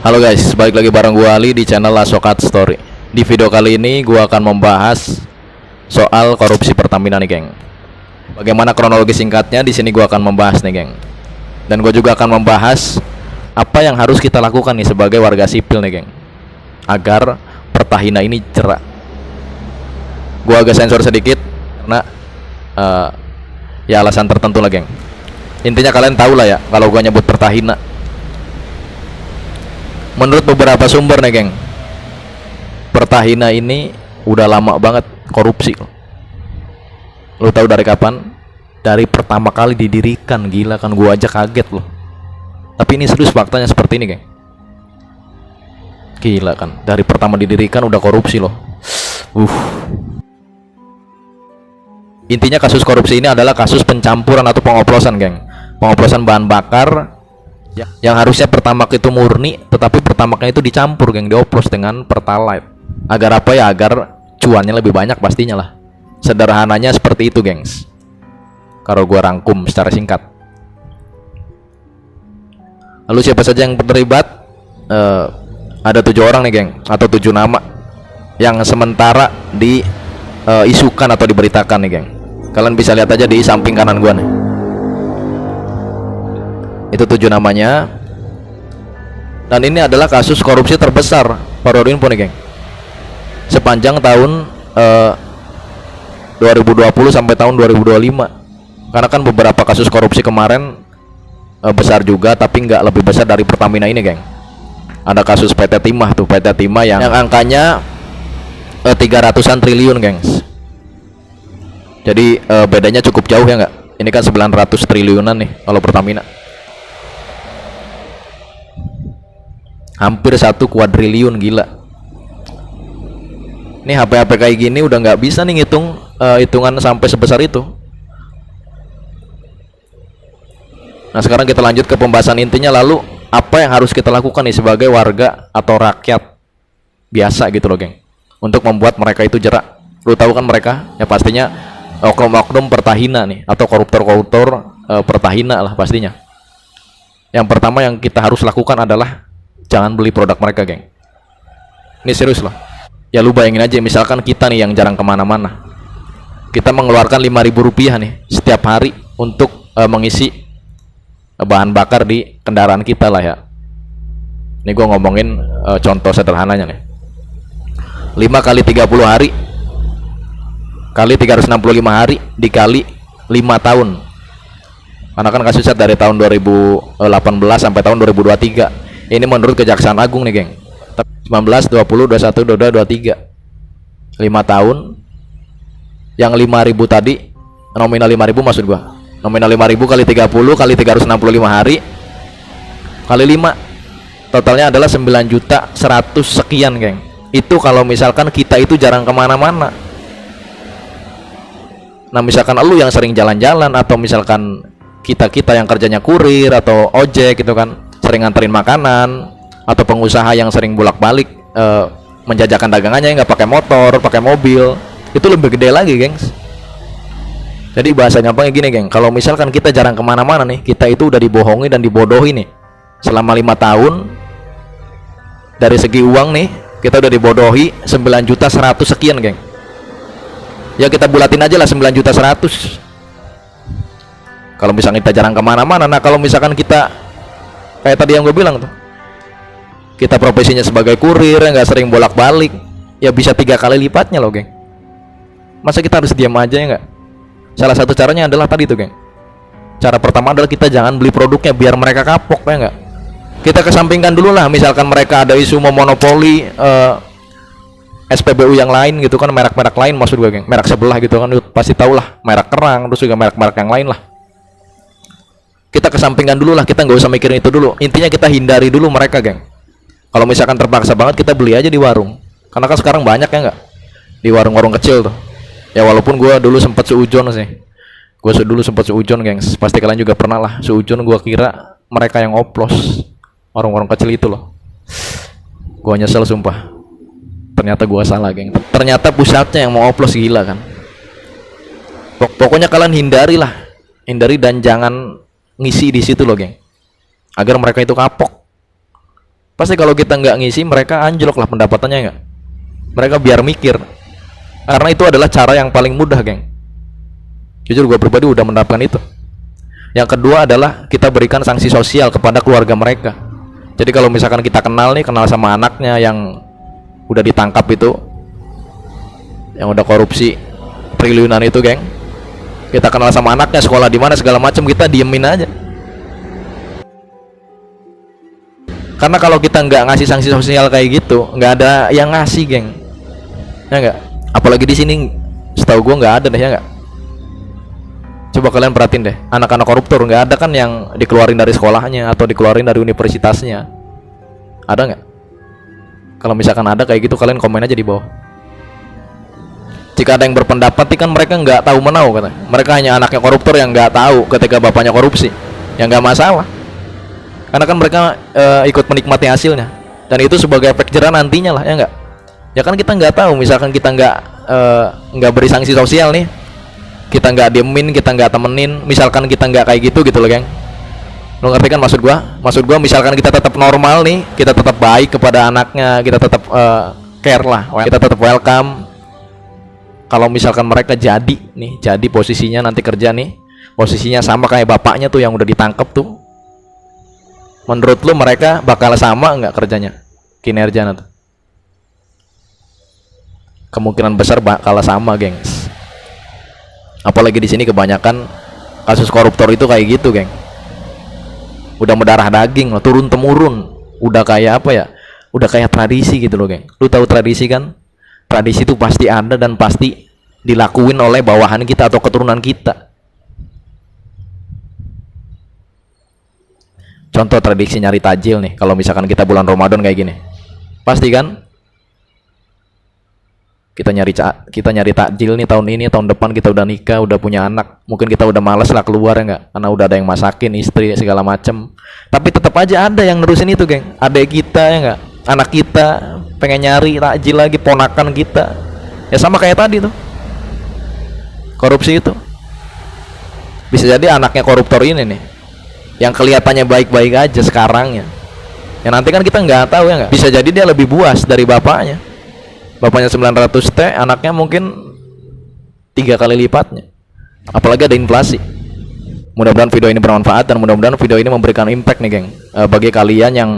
Halo guys, balik lagi bareng gua Ali di channel Asokat Story. Di video kali ini gua akan membahas soal korupsi Pertamina nih, geng. Bagaimana kronologi singkatnya di sini gua akan membahas nih, geng. Dan gua juga akan membahas apa yang harus kita lakukan nih sebagai warga sipil nih, geng, agar Pertamina ini jerak. Gua agak sensor sedikit karena ya alasan tertentu lah, geng. Intinya kalian tahu lah ya kalau gua nyebut Pertamina. Menurut beberapa sumber nih, geng, Pertamina ini udah lama banget korupsi. Lu tahu dari kapan? Dari pertama kali didirikan. Gila kan, gua aja kaget loh. Tapi ini serius faktanya seperti ini, geng. Gila kan, dari pertama didirikan udah korupsi loh. Intinya kasus korupsi ini adalah kasus pencampuran atau pengoplosan, geng. Pengoplosan bahan bakar yang harusnya Pertamax itu murni, tetapi Pertamaxnya itu dicampur, geng, dioplos dengan Pertalite. Agar apa ya? Agar cuannya lebih banyak pastinya lah. Sederhananya seperti itu, gengs. Kalau gua rangkum secara singkat. Lalu siapa saja yang terlibat? Ada 7 orang nih, geng, atau 7 nama yang sementara diisukan atau diberitakan nih, geng. Kalian bisa lihat aja di samping kanan gua nih. Itu 7 namanya. Dan ini adalah kasus korupsi terbesar Paru Info nih, geng, sepanjang tahun 2020 sampai tahun 2025. Karena kan beberapa kasus korupsi kemarin besar juga, tapi nggak lebih besar dari Pertamina ini, geng. Ada kasus PT Timah tuh, PT Timah yang angkanya 300-an triliun, gengs. Jadi bedanya cukup jauh ya nggak? Ini kan 900 triliunan nih kalau Pertamina. Hampir 1 kuadriliun, gila. Nih HP-HP kayak gini udah nggak bisa nih ngitung hitungan sampai sebesar itu. Nah, sekarang kita lanjut ke pembahasan intinya. Lalu apa yang harus kita lakukan nih sebagai warga atau rakyat biasa gitu loh, geng, untuk membuat mereka itu jerak. Lu tahu kan mereka? Ya pastinya oknum-oknum Pertamina nih, atau koruptor-koruptor Pertamina lah pastinya. Yang pertama yang kita harus lakukan adalah jangan beli produk mereka, geng. Ini serius loh. Ya lu bayangin aja, misalkan kita nih yang jarang kemana-mana, kita mengeluarkan 5.000 rupiah nih setiap hari untuk mengisi bahan bakar di kendaraan kita lah ya. Ini gue ngomongin contoh sederhananya nih. 5 kali 30 hari kali 365 hari dikali 5 tahun. Karena kan kasusnya dari tahun 2018 sampai tahun 2023. Ini menurut Kejaksaan Agung nih, geng. 19, 20, 21, 22, 23. 5 tahun. Yang 5.000 tadi, nominal 5.000 maksud gua. Nominal 5.000 kali 30 kali 365 hari kali 5. Totalnya adalah 9.100.000 sekian, geng. Itu kalau misalkan kita itu jarang kemana-mana. Nah, misalkan lu yang sering jalan-jalan, atau misalkan kita yang kerjanya kurir atau ojek gitu kan, sering nganterin makanan, atau pengusaha yang sering bolak-balik menjajakan dagangannya nggak pakai motor, pakai mobil, itu lebih gede lagi, gengs. Jadi bahasanya apa gini, geng, kalau misalkan kita jarang kemana-mana nih, kita itu udah dibohongi dan dibodohi nih selama 5 tahun. Dari segi uang nih, kita udah dibodohi 9.100.000 sekian, geng. Ya kita bulatin aja lah 9.100.000. Kalau misalkan kita jarang kemana-mana. Nah, kalau misalkan kita kayak tadi yang gue bilang tuh, kita profesinya sebagai kurir, nggak sering bolak-balik, ya bisa 3 kali lipatnya loh, geng. Masa kita harus diam aja ya nggak? Salah satu caranya adalah tadi tuh, geng. Cara pertama adalah kita jangan beli produknya biar mereka kapok, ya nggak? Kita kesampingkan dulu lah. Misalkan mereka ada isu memonopoli SPBU yang lain gitu kan, merek-merek lain maksud gue, geng, merek sebelah gitu kan, pasti tau lah, merek kerang, terus juga merek-merek yang lain lah. Kita kesampingkan dulu lah, kita nggak usah mikirin itu dulu. Intinya kita hindari dulu mereka, geng. Kalau misalkan terpaksa banget, kita beli aja di warung. Karena kan sekarang banyak ya nggak, di warung-warung kecil tuh. Ya walaupun gue dulu sempat seujon sih. Gue dulu sempat seujon, geng. Pasti kalian juga pernah lah seujon. Gue kira mereka yang oplos warung-warung kecil itu loh. Gue nyesel sumpah. Ternyata gue salah, geng. Ternyata pusatnya yang mau oplos, gila kan. Pokoknya kalian hindari lah, hindari dan jangan ngisi di situ loh, geng, agar mereka itu kapok. Pasti kalau kita nggak ngisi, mereka anjlok lah pendapatannya, nggak? Mereka biar mikir. Karena itu adalah cara yang paling mudah, geng. Jujur gue pribadi udah mendapatkan itu. Yang kedua adalah kita berikan sanksi sosial kepada keluarga mereka. Jadi kalau misalkan kita kenal sama anaknya yang udah ditangkap itu, yang udah korupsi triliunan itu, geng, kita kenal sama anaknya, sekolah di mana segala macam, kita diemin aja. Karena kalau kita nggak ngasih sanksi sosial kayak gitu, nggak ada yang ngasih, geng. Ya nggak? Apalagi di sini, setahu gue nggak ada deh, ya nggak? Coba kalian perhatiin deh, anak-anak koruptor nggak ada kan yang dikeluarin dari sekolahnya atau dikeluarin dari universitasnya. Ada nggak? Kalau misalkan ada kayak gitu, kalian komen aja di bawah. Jika ada yang berpendapat kan mereka nggak tahu menau, kata. Mereka hanya anaknya koruptor yang nggak tahu ketika bapaknya korupsi. Ya nggak masalah. Karena kan mereka ikut menikmati hasilnya, dan itu sebagai efek jerah nantinya lah, ya nggak? Ya kan kita nggak tahu, misalkan kita nggak beri sanksi sosial nih, kita nggak diemin, kita nggak temenin, misalkan kita nggak kayak gitu loh, geng. Lo ngerti kan maksud gua misalkan kita tetap normal nih, kita tetap baik kepada anaknya, kita tetap care lah, kita tetap welcome. Kalau misalkan mereka jadi posisinya nanti kerja nih, posisinya sama kayak bapaknya tuh yang udah ditangkap tuh, menurut lu mereka bakal sama nggak kerjanya, kinerjanya tuh? Kemungkinan besar bakal sama, gengs. Apalagi di sini kebanyakan kasus koruptor itu kayak gitu, geng. Udah mendarah daging loh, turun temurun. Udah kayak apa ya? Udah kayak tradisi gitu loh, geng. Lu tahu tradisi kan? Tradisi itu pasti ada dan pasti dilakuin oleh bawahan kita atau keturunan kita. Contoh tradisi nyari tajil nih, kalau misalkan kita bulan Ramadan kayak gini, pasti kan kita nyari takjil nih, tahun ini, tahun depan kita udah nikah, udah punya anak, mungkin kita udah malas lah keluar, ya nggak, karena udah ada yang masakin, istri segala macem. Tapi tetap aja ada yang nerusin itu, geng. Adek kita, ya nggak, anak kita pengen nyari takjil lagi, ponakan kita, ya sama kayak tadi tuh, korupsi itu. Bisa jadi anaknya koruptor ini nih, yang kelihatannya baik-baik aja sekarang ya nanti kan kita nggak tahu, ya nggak, bisa jadi dia lebih buas dari bapaknya 900 T, anaknya mungkin 3 kali lipatnya, apalagi ada inflasi. Mudah-mudahan video ini bermanfaat dan mudah-mudahan video ini memberikan impact nih, geng, bagi kalian yang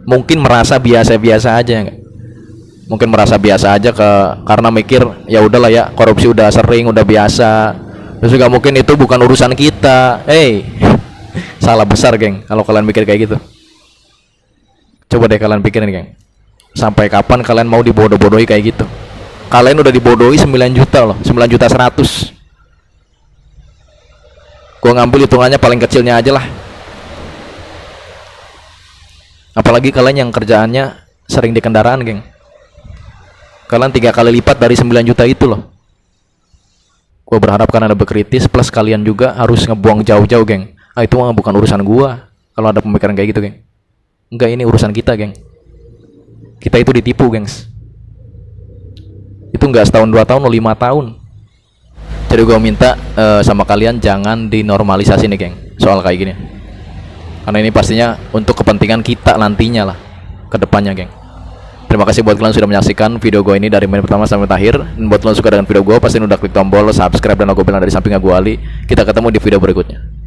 mungkin merasa biasa-biasa aja, nggak, mungkin merasa biasa aja karena mikir ya udahlah ya, korupsi udah sering, udah biasa, terus juga mungkin itu bukan urusan kita. Salah besar, geng, kalau kalian mikir kayak gitu. Coba deh kalian pikirin, geng, sampai kapan kalian mau dibodoh-bodohi kayak gitu? Kalian udah dibodohi 9 juta loh, 9 juta 100. Gua ngambil hitungannya paling kecilnya aja lah. Apalagi kalian yang kerjaannya sering di kendaraan, geng. Kalian 3 kali lipat dari 9 juta itu loh. Gua berharap kalian lebih kritis, plus kalian juga harus ngebuang jauh-jauh, geng. Itu mah bukan urusan gua. Kalau ada pemikiran kayak gitu, geng. Enggak, ini urusan kita, geng. Kita itu ditipu, gengs. Itu enggak setahun 2 tahun, 5 tahun. Jadi gua minta sama kalian jangan dinormalisasi nih, geng, soal kayak gini. Karena ini pastinya untuk kepentingan kita nantinya lah, kedepannya, geng. Terima kasih buat kalian sudah menyaksikan video gue ini dari menit pertama sampai akhir. Dan buat kalian suka dengan video gue, pasti udah klik tombol subscribe dan logo bel dari sampingnya gue Ali. Kita ketemu di video berikutnya.